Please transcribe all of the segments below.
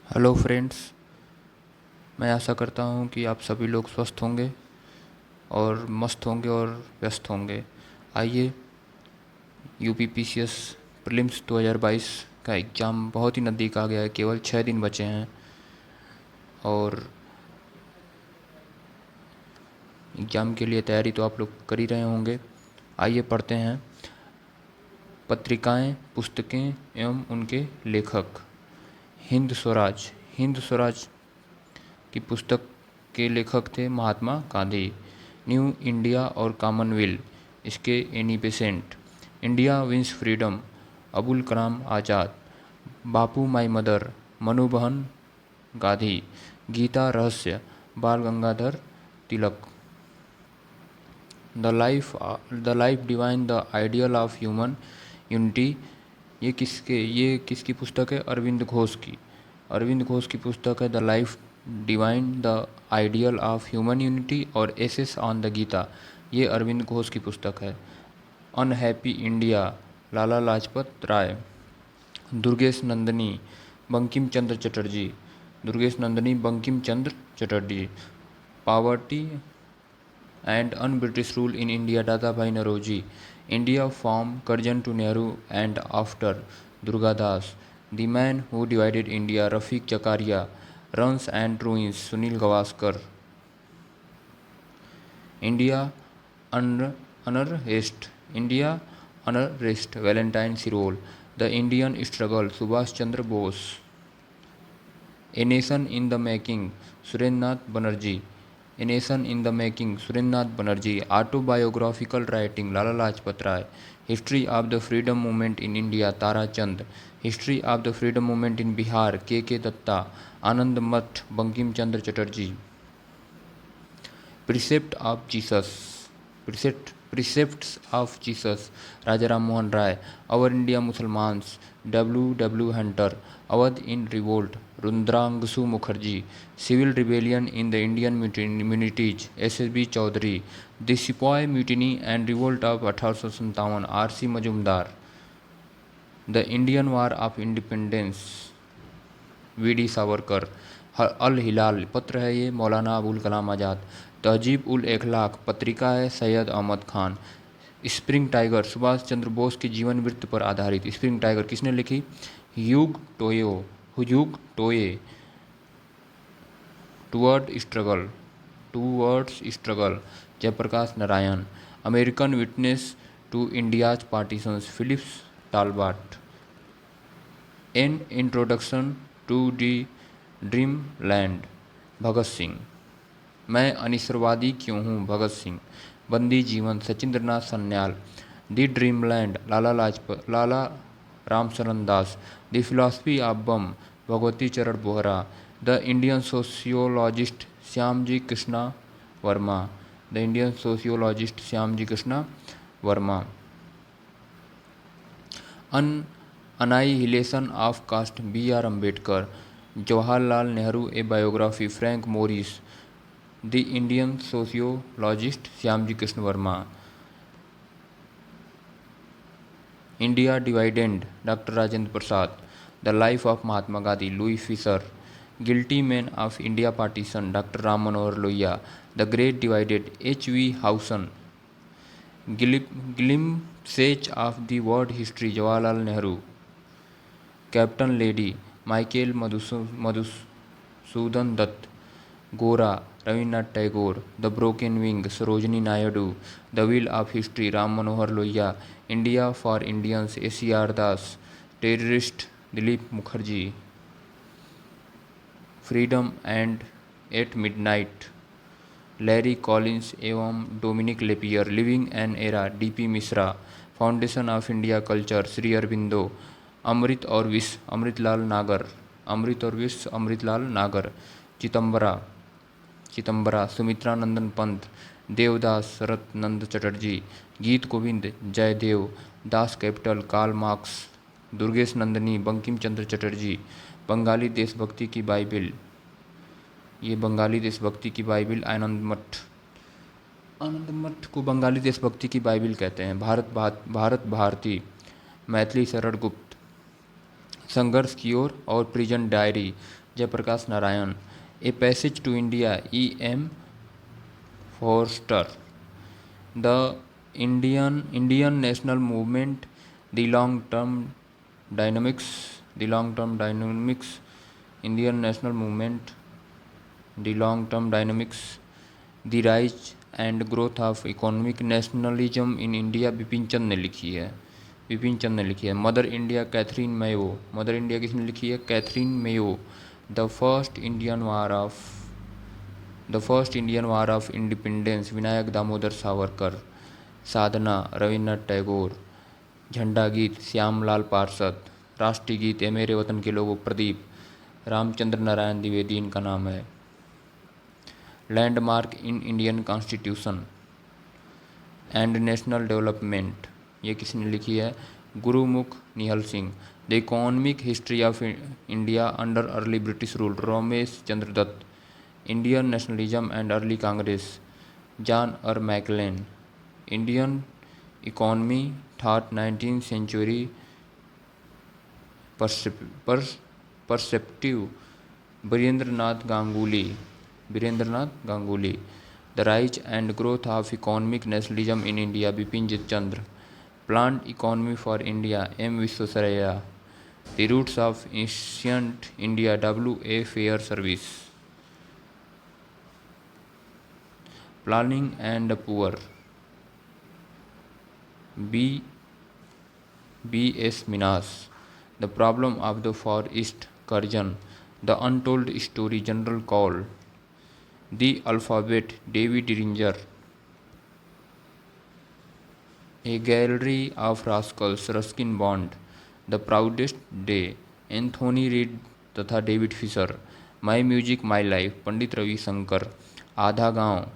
Hello friends. मैं आशा करता हूँ कि आप सभी लोग स्वस्थ होंगे और मस्त होंगे और व्यस्त होंगे। आइए, यूपीपीसीएस प्रीलिम्स 2022 का एग्ज़ाम बहुत ही नज़दीक आ गया है। केवल 6 दिन बचे हैं और एग्ज़ाम के लिए तैयारी तो आप लोग कर ही रहे होंगे। आइए पढ़ते हैं पत्रिकाएं, पुस्तकें एवं उनके लेखक। हिंद स्वराज। हिंद स्वराज की पुस्तक के लेखक थे महात्मा गांधी। न्यू इंडिया और कॉमनवेल्थ, इसके Annie Besant. India wins freedom, Abul Kalam Azad. Bapu my mother, Manubehn Gandhi. Gita Rahasya, Bal Gangadhar Tilak. The life divine, the ideal of human unity. ये किसकी पुस्तक है? अरविंद घोष की। अरविंद घोष की पुस्तक है the life divine, the ideal of human unity और एसेस ऑन द गीता। ये अरविंद घोष की पुस्तक है। Unhappy India, Lala Lajpat Rai. Durgesh Nandini, Bankim Chandra Chatterjee. Durgesh Nandini, Bankim Chandra Chatterjee. Poverty and un-British rule in India, Dadabhai Naoroji. India from Karjan to Nehru and after, Durga Das. The Man Who Divided India, Rafiq Zakaria. Runs and Ruins, Sunil Gavaskar. India under rest. India under rest, Valentine Sirol. The Indian Struggle, Subhash Chandra Bose. A Nation in the Making, Surendranath Banerjee. A Nation in the Making, Surendranath Banerjee. Autobiographical writing, Lala Lajpat Rai. History of the Freedom Movement in India, Tara Chand. History of the Freedom Movement in Bihar, K.K. Datta. Anand Math, Bankim Chandra Chatterjee. Precept of Jesus. Precepts of Jesus, Raja Ram Mohan Rai. Our India Musalmans, W. Hunter. Awadh in Revolt, Rundrangsu Mukherjee. Civil Rebellion in the Indian Communities, S.B. Chaudhary. The Sepoy Mutiny and Revolt of 1857, R.C. Majumdar. The Indian War of Independence, V D. Savarkar. Al Hilal पत्र है ये, मौलाना अबुल कलाम आज़ाद। तहजीब उल एखलाक पत्रिका है, Syed Ahmad Khan. Spring tiger, Subhash Chandra Bose की जीवन वृत्त पर आधारित। स्प्रिंग टाइगर किसने लिखी? Hugh Toye. Towards struggle, Jayaprakash Narayan. American witness to India's partitions, Phillips Talbot. An introduction to the dream land, Bhagat Singh. मैं अनिश्वरवादी क्यों हूँ, Bhagat Singh. Bandi Jeevan, Sachindranath Sanyal. The dream land, Lala Ramcharan Das. The philosophy of bomb, Bhagwati Charan Vohra. The Indian sociologist, Shyamji Krishna Verma. The Indian sociologist, Shyamji Krishna Verma. Annihilation of Caste, B.R. Ambedkar. Jawaharlal Nehru, a biography, Frank Morris. The Indian sociologist, Shyamji Krishna Verma. India Dividend, Dr. Rajendra Prasad. The Life of Mahatma Gandhi, Louis Fisher. Guilty Men of India Partition, Dr. Ram Manohar Lohia. The Great Divided, H.V. Howson. Glimpses of the World History, Jawaharlal Nehru. Captain lady, Michael Madhusudan Dutt. Gora, Rabindranath Tagore. The broken wing, Sarojini Naidu. The wheel of history, Ram Manohar Lohia. India for Indians, A.C.R. Das. Terrorist, Dilip Mukherjee. Freedom and at midnight, Larry Collins एवं Dominique Lapierre. Living an era, D.P. Mishra. Foundation of India culture, Shri Aurobindo. Amrit और विष, अमृतलाल नागर। चितंबरा, सुमित्रा नंदन पंत। देवदास, शरत Nand Chatterjee. Geet Govind, Jaydev. Das Kapital, Karl Marx. Durgesh Nandini, Bankim Chandra Chatterjee. Bengali देशभक्ति की Bible, ये बंगाली देशभक्ति की Bible आनंद मठ को बंगाली देशभक्ति की बाइबिल कहते हैं। भारत भारती, मैथिली शरण गुप्त। संघर्ष की ओर और prison diary, Jayaprakash Narayan. A passage to India, E.M. Forster। The Indian national movement, the long-term dynamics, Indian national movement, the long-term dynamics, the rise and growth of economic nationalism in India, Bipin Chand ने लिखी है। Mother India, Katherine Mayo. Mother India किसने लिखी है? Katherine Mayo. The first Indian war of independence, Vinayak Damodar Savarkar. Sadhana, Rabindranath Tagore. Jhanda Geet, Shyamlal पार्षद। राष्ट्रीय गीत, ए मेरे वतन के लोगों, प्रदीप। रामचंद्र नारायण द्विवेदी इनका नाम है। Landmark in Indian constitution and national development, ये किसने लिखी है? Gurmukh Nihal Singh. The economic history of India under early British rule, Ramesh Chandra Dutt. Indian nationalism and early Congress, John R McLane. Indian economy thought 19th century perspective, Virendranath Ganguly. The rise and growth of economic nationalism in India, Bipin Chandra. Planned economy for India, M. Visvesvaraya. The roots of ancient India, W.A. Fair service. Planning and poor, B.S. Minas. The problem of the far east, Curzon. The untold story, general Kaul. The alphabet, David Diringer. A gallery of rascals, Ruskin Bond. The proudest day, Anthony Read तथा David Fisher. My music my life, Pandit Ravishankar. Aadha Gaon,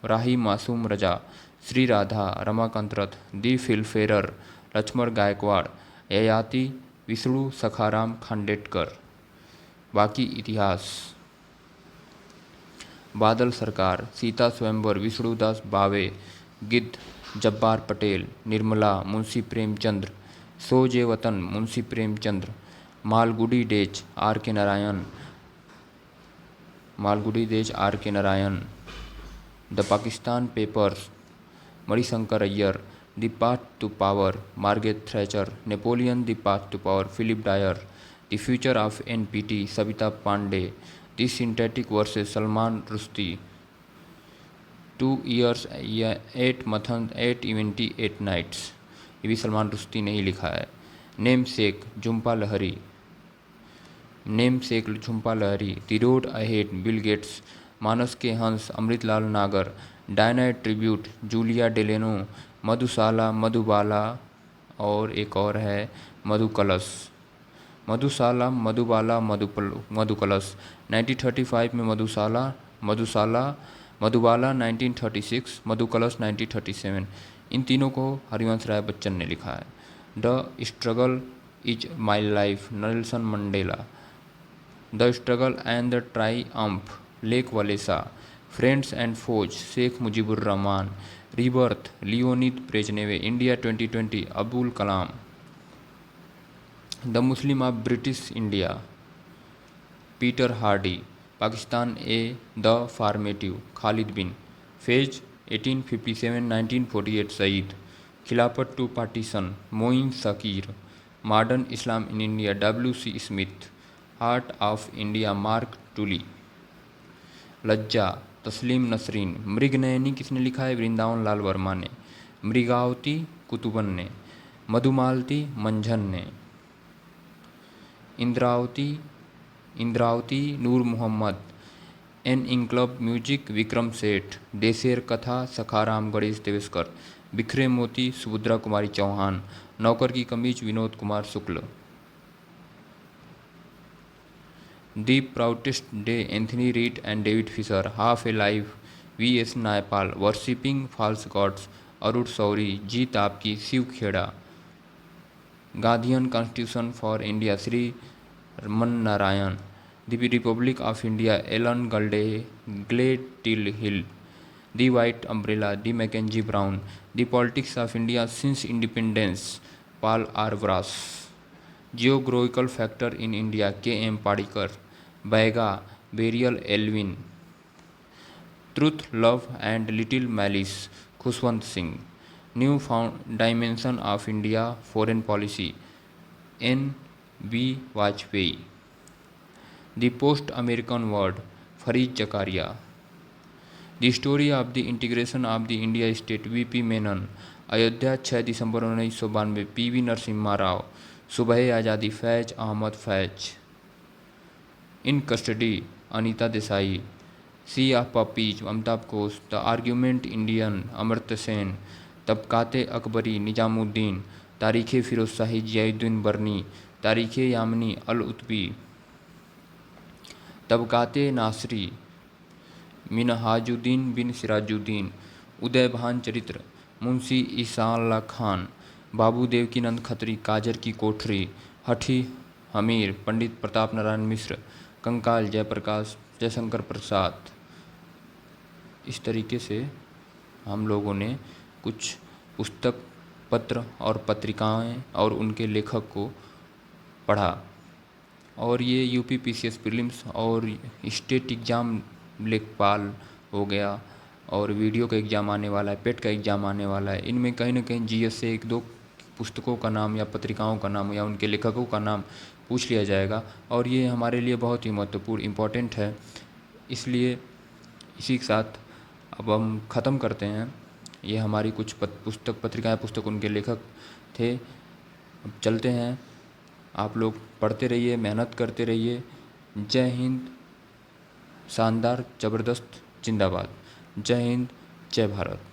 Rahi Masoom Raza. Shri Radha, Ramakant Rath. The Filmfare, Laxman Gaikwad. Yayati, Vishnu Sakharam Khandekar. Baki Itihas, बादल सरकार, सीता स्वयंवर, विष्णुदास भावे। गिद्ध, Jabbar Patel. Nirmala, Munshi Premchandra. Soze Watan, Munshi Premchandra. Malgudi days, R.K. Narayan. The Pakistan papers, Manishankar Aiyar. The path to power, Margaret Thatcher. Napoleon, the path to power, Philip Dyer. The future of NPT, Savita Pande. The synthetic verses, Salman Rushdie. 2 years 8 months 8 events 8 nights, ये भी सलमान रुश्दी ने ही लिखा है। Namesake, Jhumpa Lahiri. The road ahead, Bill Gates. Manas के हंस, अमृतलाल नागर। डायनाइट tribute, Julia Delano. Madhushala, Madhubala, और एक और है मधुकलश। मधुशाला, मधुबाला, मधुकलश। 1935 में मधुबाला 1936, मधुकलश 1937। इन तीनों को हरिवंश राय बच्चन ने लिखा है। The struggle is my life, Nelson Mandela. The struggle and the triumph, Lech Walesa. Friends and foes, Sheikh Mujibur Rahman. Rebirth, Leonid Brezhnev. India 2020, Abul Kalam. The Muslim of British India, Peter Hardy. Pakistan a the formative, Khalid Bin. Phase 1857-1948, Sayeed. Khilafat to partition, Moin Shakir. Modern Islam in India, W.C. Smith. Heart of India, Mark Tully. Lajja, Taslima Nasreen. Mriganayani किसने लिखा है? वृंदावन लाल वर्मा ने। मृगावती, कुतुबन ने। मधुमालती, मंझन ने। इंद्रावती, नूर Mohammad. N इंकलब music, Vikram Seth. देशेर कथा, सखाराम गणेश देवेस्कर। बिखरे मोती, सुभद्रा कुमारी चौहान। नौकर की Kameez, Vinod Kumar Shukla. The proudest day, Anthony Read and David Fisher. Half a life, V.S. Naipaul. Worshipping false gods, Arun Shourie. Jeet Aapki, Shiv Khera. Gandhian constitution for India, Shri Raman Narayan. The republic of India, Alan Gledhill. The white umbrella, D Mackenzie Brown. The politics of India since independence, Paul R Brass. Geographical factor in India, K.M. Panikkar. Baiga, Verrier Elwin. Truth, love and little malice, Khushwant Singh. New found dimension of India foreign policy, N B Vajpayee. The post American world, Fareed Zakaria. The story of the integration of the India state, VP Menon. Ayodhya 6 दिसंबर 1992, PV Narasimha Rao. Subah Azadi, Faiz Ahmed Faiz. In custody, Anita Desai. Sea of poppies, Amitav Ghosh. The argument Indian, Amartya Sen. Tabaqat Akbari, Nizamuddin. Tarikh Firozshahi, Ziauddin बरनी। तारीख़ यामनी, अल उतबी। तबकाते नासरी, मिनहाजुद्दीन बिन सिराजुद्दीन। उदयभान चरित्र, मुंशी ईसाउल्लाह खान। बाबू देवकीनंद खत्री, काजर की कोठरी। हठी हमीर, पंडित प्रताप नारायण मिश्र। कंकाल, जयप्रकाश जयशंकर प्रसाद। इस तरीके से हम लोगों ने कुछ पुस्तक, पत्र और पत्रिकाएं और उनके लेखक को पढ़ा। और ये यूपीपीसीएस प्रीलिम्स और स्टेट एग्ज़ाम, लेखपाल हो गया, और वीडियो का एग्ज़ाम आने वाला है, पेट का एग्ज़ाम आने वाला है, इनमें कहीं ना कहीं जीएस से एक दो पुस्तकों का नाम या पत्रिकाओं का नाम या उनके लेखकों का नाम पूछ लिया जाएगा। और ये हमारे लिए बहुत ही महत्वपूर्ण, इम्पोर्टेंट है। इसलिए इसी के साथ अब हम ख़त्म करते हैं। ये हमारी कुछ पुस्तक, पत्रिकाएं, पुस्तक, उनके लेखक थे। अब चलते हैं। आप लोग पढ़ते रहिए, मेहनत करते रहिए। जय हिंद, शानदार, ज़बरदस्त, जिंदाबाद। जय हिंद, जय भारत।